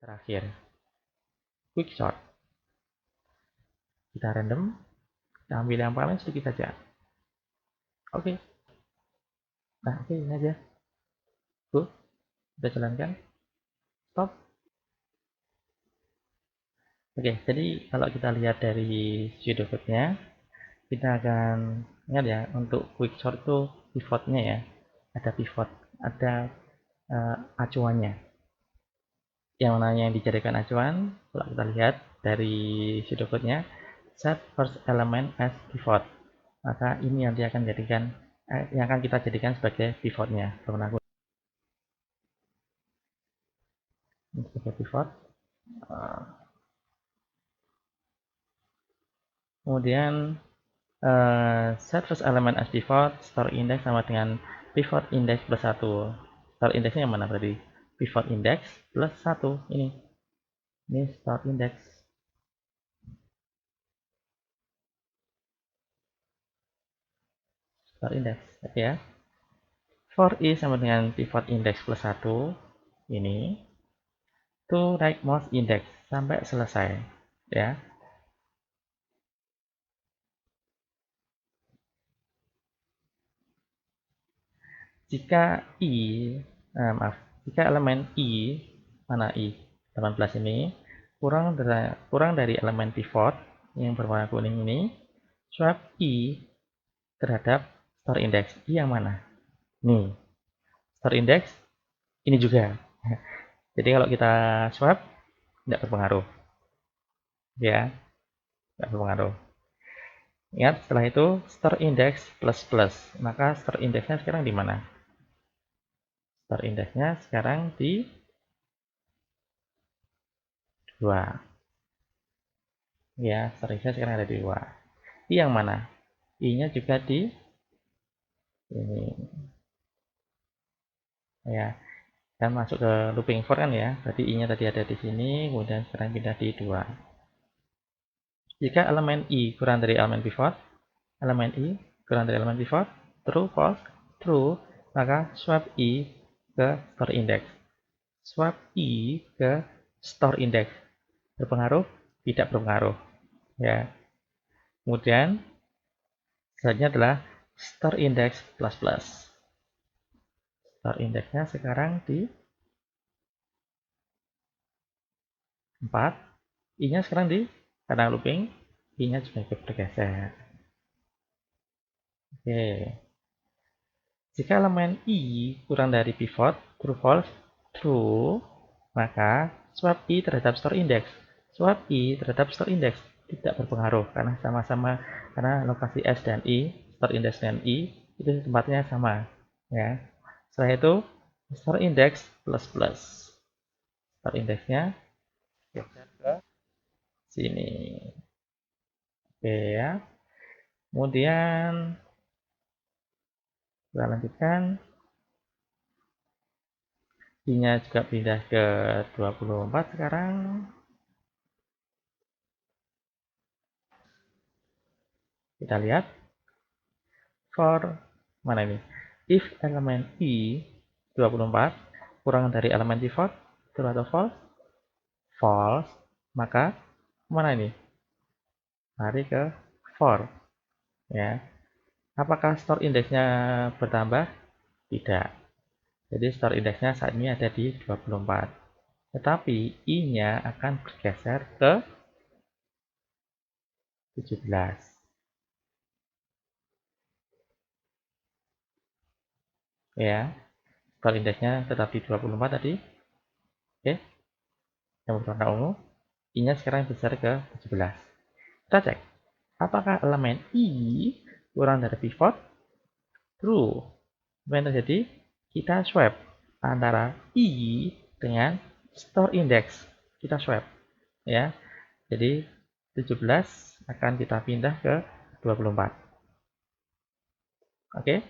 terakhir quick sort. Kita random, kita ambil yang paling sedikit saja. Oke. Nah, oke, ini aja. Tuh, kita jalankan. Stop. Oke, jadi kalau kita lihat dari pseudocode-nya, kita akan ingat ya, untuk quick sort itu pivotnya ya. Ada pivot, ada acuannya. Yang mana yang dijadikan acuan, kalau kita lihat dari pseudocode-nya, set first element as pivot. Maka ini yang akan jadikan yang akan kita jadikan sebagai pivotnya. Sebagai pivot. Kemudian set first element as pivot, store index sama dengan pivot index plus 1. Store indexnya yang mana tadi? Pivot index plus 1. Ini store index. Store index, oke ya. For i sama dengan pivot index plus 1. Ini. To rightmost index sampai selesai. Ya. Jika jika elemen i, mana i? 18 ini kurang dari elemen pivot yang berwarna kuning ini, swap i terhadap store index. I yang mana? Nih, store index ini juga. Jadi kalau kita swap tidak berpengaruh. Ya, tidak berpengaruh. Ingat, setelah itu store index plus plus. Maka store indexnya sekarang di mana? Store indexnya sekarang di 2. Ya, store indexnya sekarang ada di 2. I yang mana? I-nya juga di ini. Ya, dan masuk ke looping for kan ya. Berarti I-nya tadi ada di sini, kemudian sekarang pindah di 2. Jika elemen I kurang dari elemen pivot, elemen I kurang dari elemen pivot, true, false, true, maka swap I ke store index. Swap I ke store index. Berpengaruh? Tidak berpengaruh. Ya. Kemudian selanjutnya adalah store index plus plus. Store indexnya sekarang di 4. I-nya sekarang di karena looping, I-nya juga ikut bergeser. Oke. Jika elemen I kurang dari pivot, true false, true, maka swap I terhadap store index. Swap I terhadap store index tidak berpengaruh karena sama-sama, karena lokasi S dan I, store index dan I itu tempatnya sama. Ya. Setelah itu store index plus plus. Store indexnya geser ke sini. Oke ya. Kemudian kita lanjutkan. I-nya juga pindah ke 24 sekarang. Kita lihat. For mana ini? If elemen I 24 kurang dari elemen pivot, true atau false? False. Maka mana ini? Lari ke for. Ya. Apakah store indexnya bertambah? Tidak. Jadi store indexnya saat ini ada di 24. Tetapi I-nya akan bergeser ke 17. Ya. Store indexnya tetap di 24 tadi. Oke. Yang berwarna ungu. I-nya sekarang besar ke 17. Kita cek. Apakah elemen I kurang dari pivot? True. Apa yang terjadi? Kita swap antara I dengan store index. Kita swap. Ya. Jadi 17 akan kita pindah ke 24. Oke.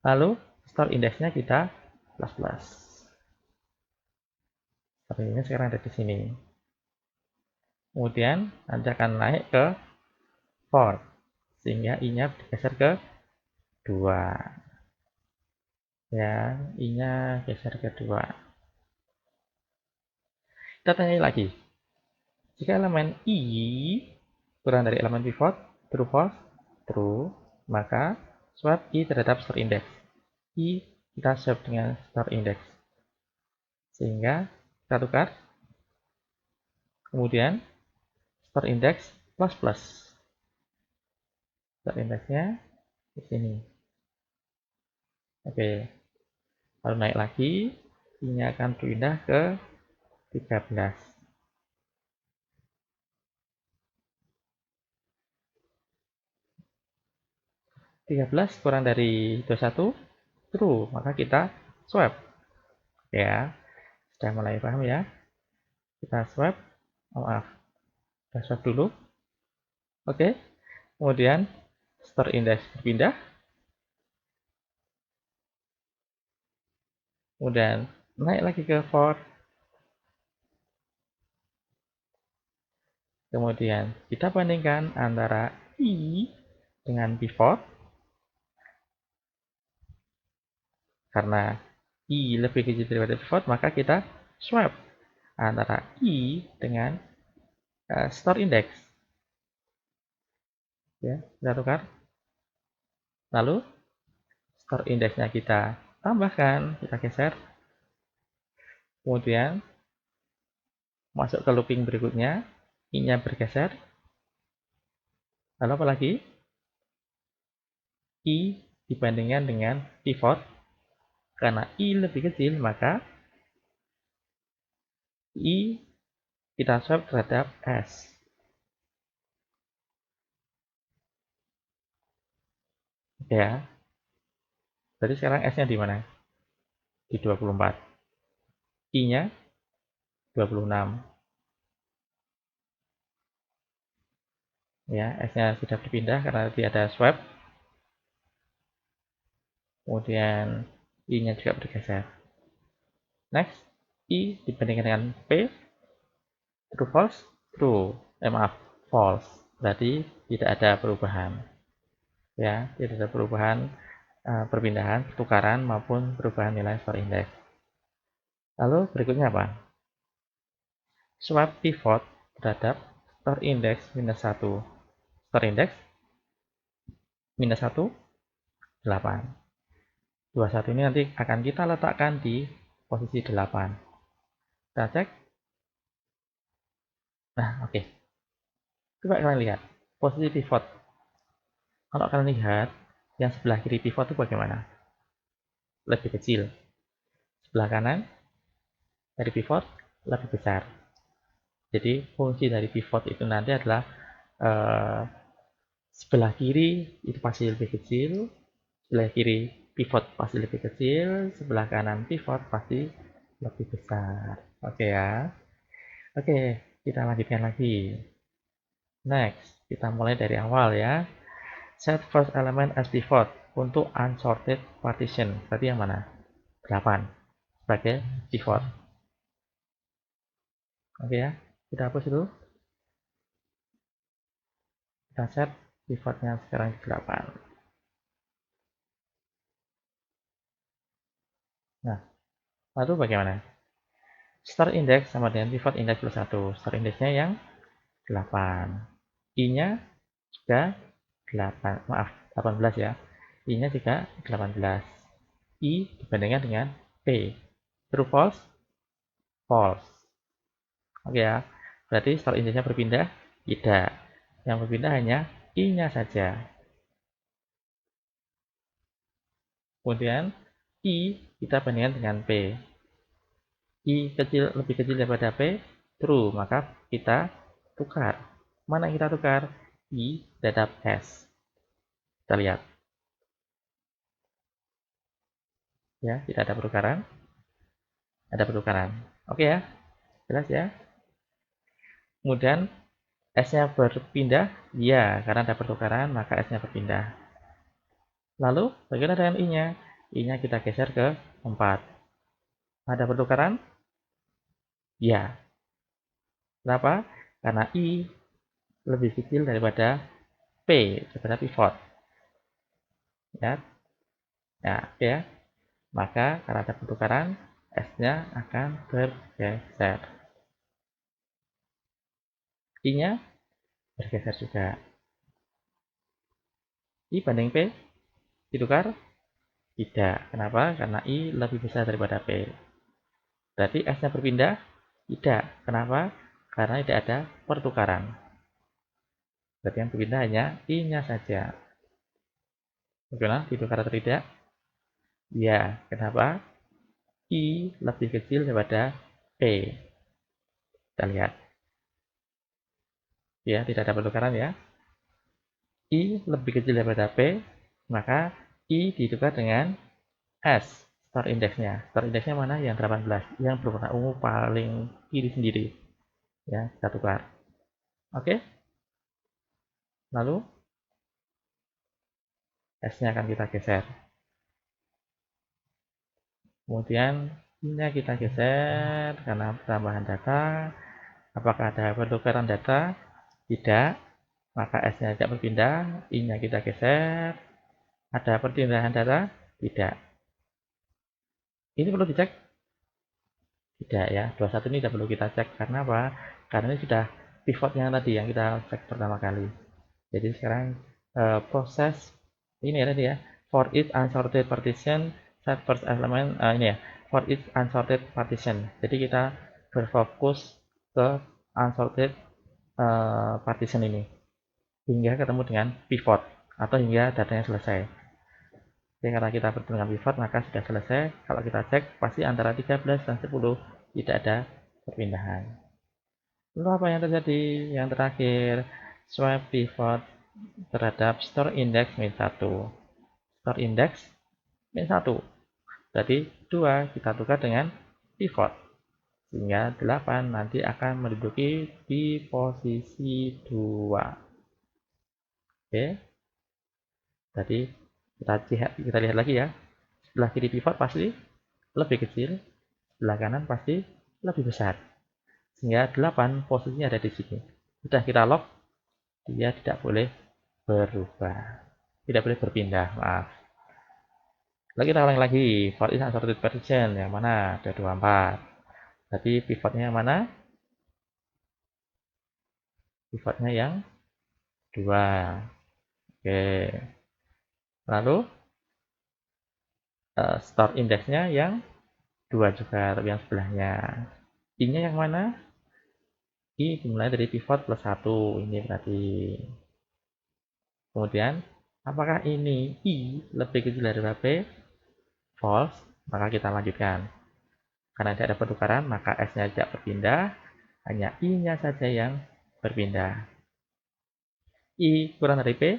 Lalu store indexnya kita plus plus. Tapi ini sekarang ada di sini. Kemudian nanti akan naik ke 4. Sehingga I-nya bergeser ke 2. Ya, I-nya geser ke 2. Kita tanya lagi. Jika elemen I kurang dari elemen pivot, true false, true, maka swap I terhadap store index. I kita swap dengan store index. Sehingga kita tukar. Kemudian store index plus plus. Store indexnya di sini. Oke. Lalu naik lagi, I-nya akan berpindah ke 13. 13 kurang dari 21, true, maka kita swap. Ya, sudah mulai paham ya? Kita swap, maaf, kita swap dulu. Oke, kemudian store index berpindah, kemudian naik lagi ke for, kemudian kita bandingkan antara I dengan pivot, karena I lebih kecil daripada pivot, maka kita swap antara I dengan store index. Ya, kita tukar. Lalu store indexnya kita tambahkan, kita geser. Kemudian masuk ke looping berikutnya, I-nya bergeser. Lalu apa lagi? I dibandingkan dengan pivot. Karena I lebih kecil, maka I kita swap terhadap S. Oke ya. Jadi sekarang S-nya di mana? Di 24. I-nya 26. Ya, S-nya sudah berpindah karena tadi ada swap. Kemudian I-nya juga bergeser. Next, I dibandingkan dengan P. True false? True. Maaf, false. Berarti tidak ada perubahan. Ya, tidak ada perubahan perpindahan, pertukaran maupun perubahan nilai store index. Lalu berikutnya apa? Swap pivot terhadap store index minus 1. Store index minus 1, 8. 21 ini nanti akan kita letakkan di posisi 8. Kita cek. Nah, oke. Coba kalian lihat. Posisi pivot. Kalau kalian lihat, yang sebelah kiri pivot itu bagaimana? Lebih kecil. Sebelah kanan dari pivot lebih besar. Jadi fungsi dari pivot itu nanti adalah sebelah kiri itu pasti lebih kecil, sebelah kiri pivot pasti lebih kecil, sebelah kanan pivot pasti lebih besar. Oke ya. Oke, kita lanjutkan lagi. Next, kita mulai dari awal ya. Set first element as pivot untuk unsorted partition. Berarti yang mana? 8 sebagai pivot. Oke ya, kita hapus dulu. Kita set pivotnya sekarang 8. Nah, lalu bagaimana? Store index sama dengan pivot index plus 1. Store indexnya yang 8. I-nya juga 8. Maaf, 18 ya. I-nya juga 18. I dibandingkan dengan P. True false? False. Oke ya. Berarti store indexnya berpindah? Tidak. Yang berpindah hanya I-nya saja. Kemudian I kita bandingkan dengan P. I lebih kecil daripada P, true, maka kita tukar. Mana yang kita tukar? I terhadap S. Kita lihat. Ya, tidak ada pertukaran. Ada pertukaran. Oke ya, jelas ya. Kemudian S-nya berpindah, ya, karena ada pertukaran, maka S-nya berpindah. Lalu, bagaimana dengan I-nya? I-nya kita geser ke 4. Ada pertukaran? Ya. Kenapa? Karena I lebih kecil daripada P, daripada pivot. Ya, ya, oke ya. Maka karena ada pertukaran, S-nya akan bergeser. I-nya bergeser juga. I banding P ditukar? Tidak. Kenapa? Karena I lebih besar daripada P. Berarti S-nya berpindah? Tidak. Kenapa? Karena tidak ada pertukaran. Berarti yang berpindah hanya I-nya saja. Bagaimana? Ditukar atau tidak? Ya. Kenapa? I lebih kecil daripada P. Kita lihat. Ya, tidak ada pertukaran ya. I lebih kecil daripada P, maka I ditukar dengan S, start indexnya. Start indexnya mana? Yang 18, yang berwarna ungu paling kiri sendiri. Ya, kita tukar. Oke. Lalu S-nya akan kita geser. Kemudian I-nya kita geser karena tambahan data. Apakah ada pertukaran data? Tidak. Maka S-nya tidak berpindah. I-nya kita geser. Ada perpindahan data? Tidak. Ini perlu dicek? Tidak ya. 21 ini tidak perlu kita cek. Karena apa? Karena ini sudah pivotnya tadi yang kita cek pertama kali. Jadi sekarang proses ini ya tadi ya. For each unsorted partition, set first element ini ya. For each unsorted partition. Jadi kita berfokus ke unsorted partition ini hingga ketemu dengan pivot atau hingga datanya selesai. Jadi karena kita bertemu dengan pivot maka sudah selesai. Kalau kita cek pasti antara 13 dan 10 tidak ada perpindahan. Lalu apa yang terjadi? Yang terakhir, swap pivot terhadap store index min 1. Store index min 1. Berarti 2 kita tukar dengan pivot. Sehingga 8 nanti akan menduduki di posisi 2. Oke. Jadi kita lihat lagi ya. Sebelah kiri pivot pasti lebih kecil, sebelah kanan pasti lebih besar. Sehingga 8 posisinya ada di sini. Sudah kita lock, dia tidak boleh berubah. Tidak boleh berpindah, maaf. Lalu kita ulangi lagi, for is unsorted partition, yang mana? Ada 24. Berarti pivotnya yang mana? Pivotnya yang 2. Oke. Lalu store indexnya yang 2 juga, tapi yang sebelahnya. I-nya yang mana? I dimulai dari pivot plus 1. Ini berarti. Kemudian, apakah ini I lebih kecil dari P? False. Maka kita lanjutkan. Karena tidak ada pertukaran, maka S-nya tidak berpindah. Hanya I-nya saja yang berpindah. I kurang dari P?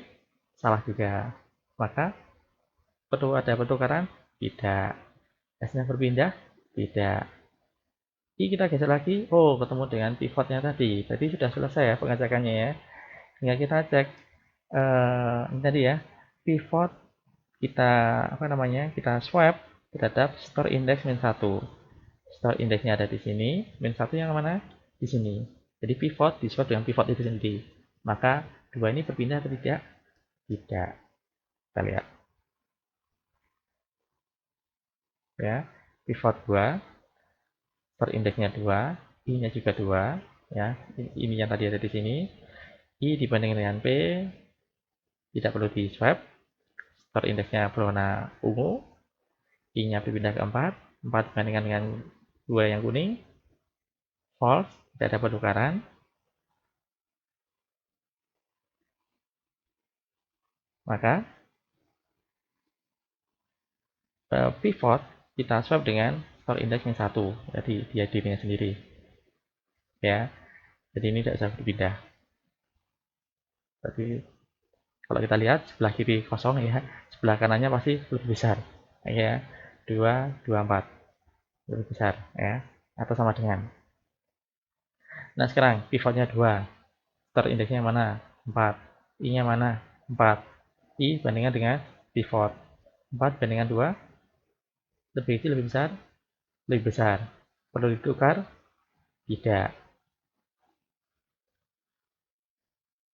Salah juga. Maka, perlu ada pertukaran? Tidak. S-nya berpindah? Tidak. I kita geser lagi. Oh, ketemu dengan pivotnya tadi. Berarti sudah selesai ya pengecekannya ya. Tinggal kita cek ini tadi ya. Pivot kita apa namanya? Kita swap terhadap store index min 1. Store indexnya ada di sini, min 1 yang mana? Di sini. Jadi pivot di swap dengan pivot itu sendiri. Maka dua ini berpindah atau tidak? Tidak. Kita lihat. Ya, pivot 2, store indexnya 2, I-nya juga 2, ya. Ini yang tadi ada di sini. I dibandingkan dengan P tidak perlu di swap. Store indexnya berwarna ungu. I-nya berpindah ke 4. 4 dibandingkan dengan 2 yang kuning. False, tidak ada pertukaran. Maka pivot kita swap dengan store index min 1. Jadi dia dirinya sendiri. Ya. Jadi ini tidak bisa berpindah. Tapi kalau kita lihat sebelah kiri kosong ya, sebelah kanannya pasti lebih besar. Ya. 2, 4. Lebih besar ya. Atau sama dengan. Nah, sekarang pivotnya 2. Store indexnya mana? 4. I-nya mana? 4. I bandingkan dengan pivot. 4 bandingkan 2. Lebih kecil, lebih besar? Lebih besar. Perlu ditukar? Tidak.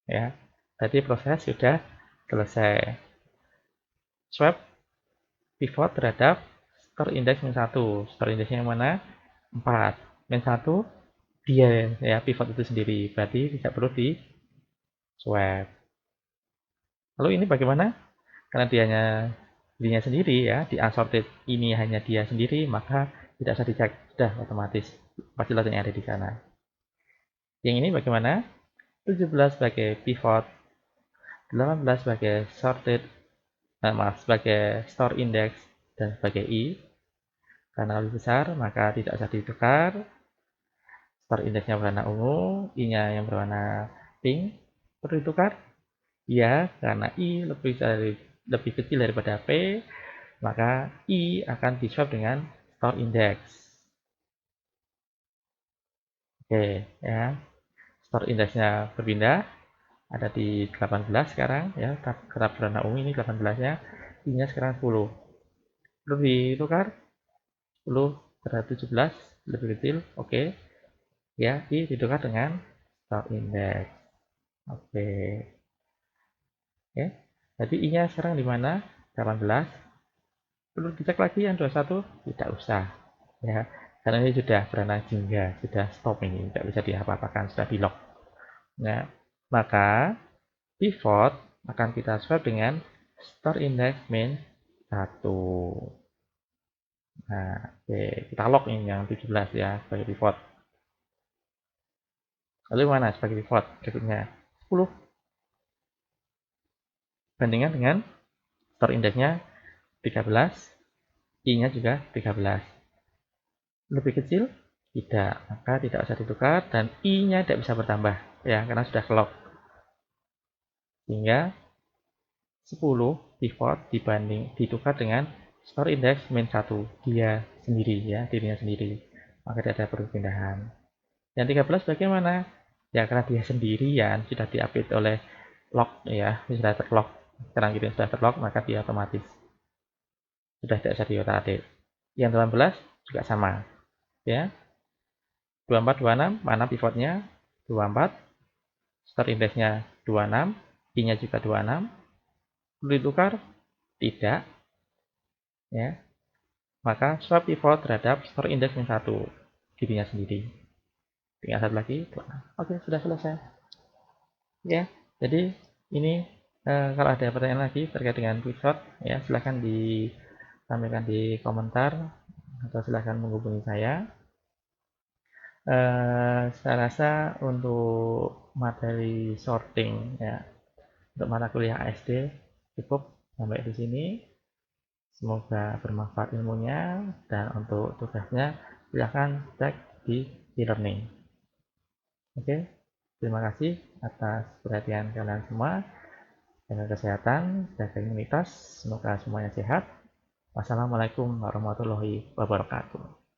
Ya. Berarti proses sudah selesai. Swap pivot terhadap store index min 1. Store indexnya yang mana? 4. Min 1, dia ya pivot itu sendiri, berarti tidak perlu di swap. Lalu ini bagaimana? Karena dirinya sendiri ya, di unsorted ini hanya dia sendiri, maka tidak usah dicek, sudah otomatis pasti yang ada di sana. Yang ini bagaimana? 17 sebagai pivot, 18 sebagai sorted, maaf, sebagai store index, dan sebagai I. Karena lebih besar, maka tidak usah ditukar. Store indexnya berwarna ungu, I-nya yang berwarna pink. Perlu ditukar? Ya, karena I lebih kecil daripada P, maka I akan di-swap dengan store index. Oke, ya. Store indexnya berpindah, ada di 18 sekarang, ya. Tetap berwarna ungu ini 18-nya, I-nya sekarang 10. Perlu ditukar? 10 terhadap 17, lebih kecil, oke. Ya, I ditukar dengan store index. Oke. Oke. Jadi I-nya sekarang di mana? 18. Perlu dicek lagi yang 21? Tidak usah. Ya, karena ini sudah berwarna jingga, sudah stop ini, tidak bisa diapa-apakan, sudah di lock. Nah, maka pivot akan kita swap dengan store index min 1. Nah, oke, kita lock ini yang 17 ya sebagai pivot. Lalu mana sebagai pivot berikutnya? 10. Bandingkan dengan store indexnya 13, I-nya juga 13. Lebih kecil? Tidak, maka tidak usah ditukar dan I-nya tidak bisa bertambah ya karena sudah lock. Sehingga 10 pivot ditukar dengan store index min 1 dia sendiri ya, dirinya sendiri. Maka tidak ada perpindahan. Yang 13 bagaimana? Ya karena dia sendirian sudah diupdate oleh lock ya, sudah terlock. Sekarang gitu sudah terlock maka dia otomatis sudah tidak bisa diotak-atik. Yang 18 juga sama ya. 24 26 mana pivotnya? 24, store indexnya 26, I-nya juga 26. Perlu ditukar? Tidak ya. Maka swap pivot terhadap store index min 1 dirinya sendiri. Tinggal satu lagi. Oke, sudah selesai. Ya, jadi ini kalau ada pertanyaan lagi terkait dengan pivot ya silahkan disampaikan di komentar atau silahkan menghubungi saya. Saya rasa untuk materi sorting ya untuk mata kuliah ASD cukup sampai di sini. Semoga bermanfaat ilmunya dan untuk tugasnya silahkan cek di e-learning. Oke, terima kasih atas perhatian kalian semua. Jaga kesehatan, jaga imunitas, semoga semuanya sehat. Wassalamualaikum warahmatullahi wabarakatuh.